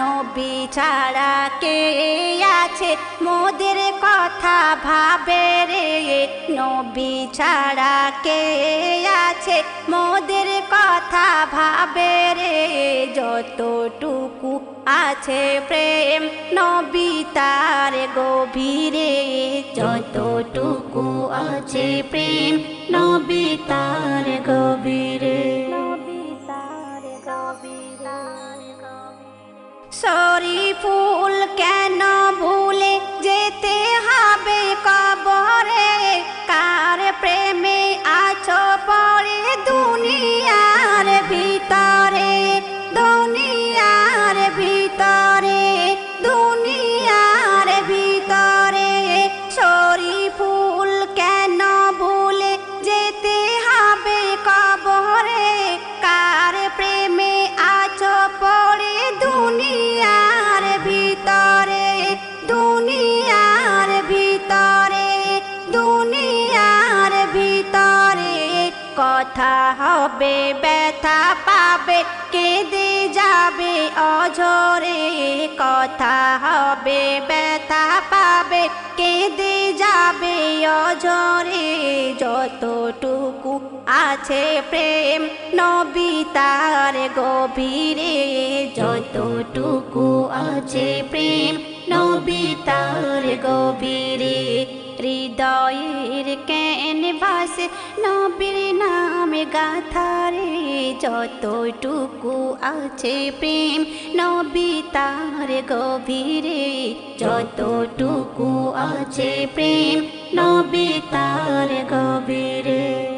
নবী ছাড়া কে আছে মোদের কথা ভাবে রে নবী ছাড়া কে আছে মোদের কথা ভাবে রে যতটুকু আছে প্রেম নবী তার গভীরে যতটুকু আছে প্রেম নবী তার গভীরে শরীফুল কেন ভুলে যেতে হবে কবরে কার প্রেমে আছো পড়ে দুনিয়ার ভিতরে দুনিয়ার ভিতরে দুনিয়ার ভিতরে শরীফুল কেন ভুলে যেতে হবে কবরে কার প্রেমে আছো পড়ে দুনিয়ার ভিতরে দুনিয়ার ভিতরে দুনিয়ার ভিতরে কথা হবে ব্যথা পাবে কেঁদে যাবে অঝরে কথা হবে ব্যথা পাবে কেঁদে যাবে অঝরে যতটুকু আছে প্রেম নবী তার গভীরে যতটুকু আছে প্রেম নবী তার গভীরে হৃদয়ের ক্যানভাস নবীর নামে গাথারে যতটুকু আছে প্রেম নবী তার গভীরে যতটুকু আছে প্রেম নবী তার গভীরে।